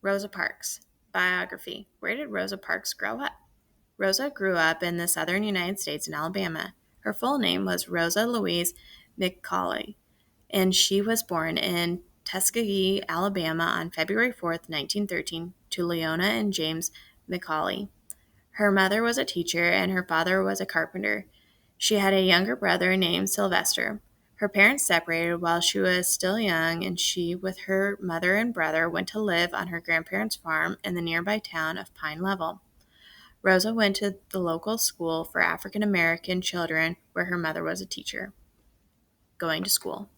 Rosa Parks. Biography. Where did Rosa Parks grow up? Rosa grew up in the southern United States in Alabama. Her full name was Rosa Louise McCauley, and she was born in Tuskegee, Alabama on February 4th, 1913, to Leona and James McCauley. Her mother was a teacher and her father was a carpenter. She had a younger brother named Sylvester. Her parents separated while she was still young, and she, with her mother and brother, went to live on her grandparents' farm in the nearby town of Pine Level. Rosa went to the local school for African American children where her mother was a teacher. Going to school.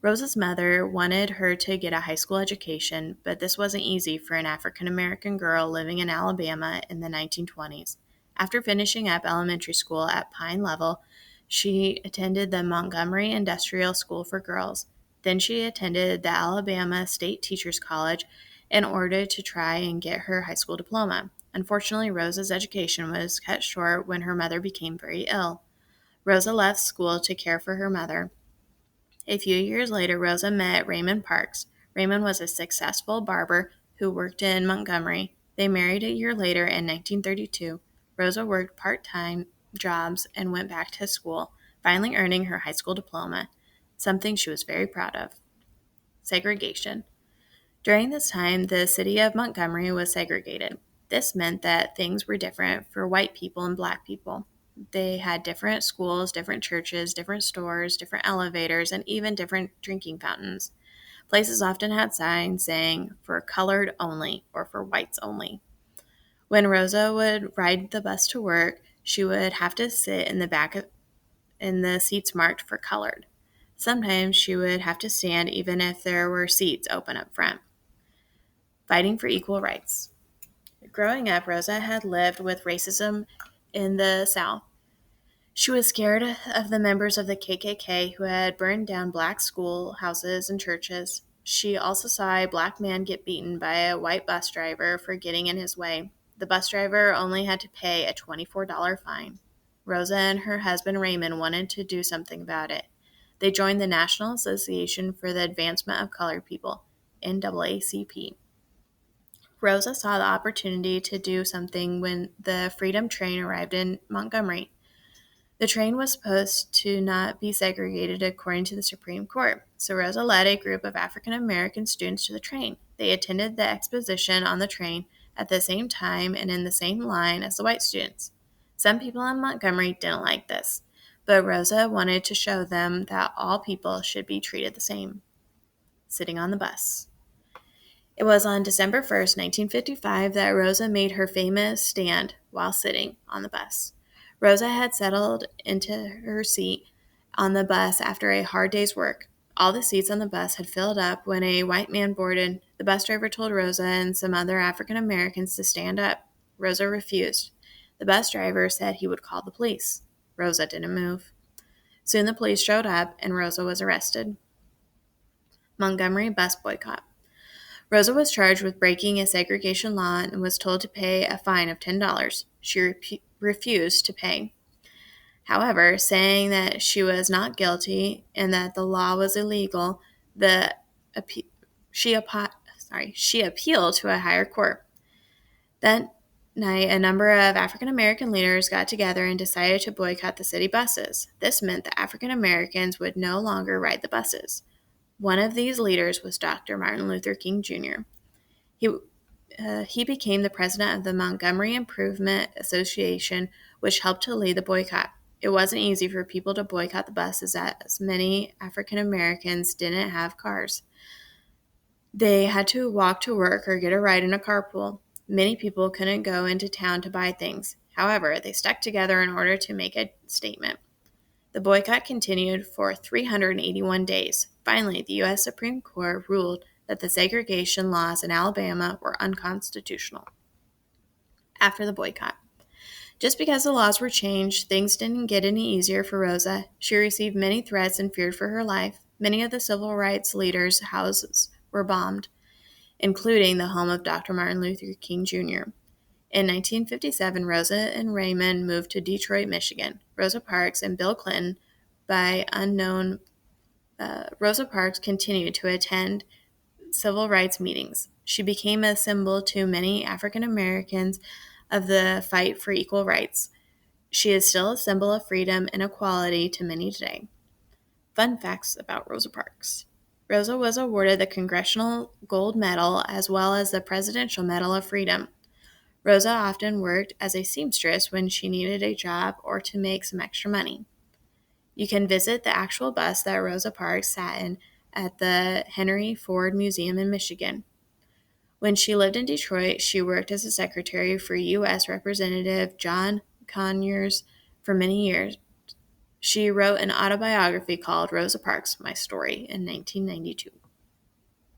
Rosa's mother wanted her to get a high school education, but this wasn't easy for an African American girl living in Alabama in the 1920s. After finishing up elementary school at Pine Level, she attended the Montgomery Industrial School for Girls. Then she attended the Alabama State Teachers College in order to try and get her high school diploma. Unfortunately, Rosa's education was cut short when her mother became very ill. Rosa left school to care for her mother. A few years later, Rosa met Raymond Parks. Raymond was a successful barber who worked in Montgomery. They married a year later in 1932. Rosa worked part-time jobs and went back to school, finally earning her high school diploma, something she was very proud of. Segregation. During this time, the city of Montgomery was segregated. This meant that things were different for white people and black people. They had different schools, different churches, different stores, different elevators, and even different drinking fountains. Places often had signs saying, for colored only, or for whites only. When Rosa would ride the bus to work, she would have to sit in the in the seats marked for colored. Sometimes she would have to stand even if there were seats open up front. Fighting for equal rights. Growing up, Rosa had lived with racism in the South. She was scared of the members of the KKK who had burned down black schoolhouses and churches. She also saw a black man get beaten by a white bus driver for getting in his way. The bus driver only had to pay a $24 fine. Rosa and her husband Raymond wanted to do something about it. They joined the National Association for the Advancement of Colored People, NAACP. Rosa saw the opportunity to do something when the Freedom Train arrived in Montgomery. The train was supposed to not be segregated according to the Supreme Court, so Rosa led a group of African American students to the train. They attended the exposition on the train at the same time and in the same line as the white students. Some people in Montgomery didn't like this, but Rosa wanted to show them that all people should be treated the same. Sitting on the bus. It was on December 1st, 1955, that Rosa made her famous stand while sitting on the bus. Rosa had settled into her seat on the bus after a hard day's work. All the seats on the bus had filled up when a white man boarded. The bus driver told Rosa and some other African Americans to stand up. Rosa refused. The bus driver said he would call the police. Rosa didn't move. Soon the police showed up and Rosa was arrested. Montgomery bus boycott. Rosa was charged with breaking a segregation law and was told to pay a fine of $10. She refused to pay. However, saying that she was not guilty and that the law was illegal, she appealed to a higher court. That night, a number of African American leaders got together and decided to boycott the city buses. This meant that African Americans would no longer ride the buses. One of these leaders was Dr. Martin Luther King Jr. He became the president of the Montgomery Improvement Association, which helped to lead the boycott. It wasn't easy for people to boycott the buses as many African Americans didn't have cars. They had to walk to work or get a ride in a carpool. Many people couldn't go into town to buy things. However, they stuck together in order to make a statement. The boycott continued for 381 days. Finally, the U.S. Supreme Court ruled that the segregation laws in Alabama were unconstitutional. After the boycott. Just because the laws were changed, things didn't get any easier for Rosa. She received many threats and feared for her life. Many of the civil rights leaders' houses were bombed, including the home of Dr. Martin Luther King Jr. In 1957, Rosa and Raymond moved to Detroit, Michigan. Rosa Parks and Bill Clinton, Rosa Parks continued to attend civil rights meetings. She became a symbol to many African Americans of the fight for equal rights. She is still a symbol of freedom and equality to many today. Fun facts about Rosa Parks. Rosa was awarded the Congressional Gold Medal as well as the Presidential Medal of Freedom. Rosa often worked as a seamstress when she needed a job or to make some extra money. You can visit the actual bus that Rosa Parks sat in at the Henry Ford Museum in Michigan. When she lived in Detroit, she worked as a secretary for U.S. Representative John Conyers for many years. She wrote an autobiography called Rosa Parks, My Story in 1992.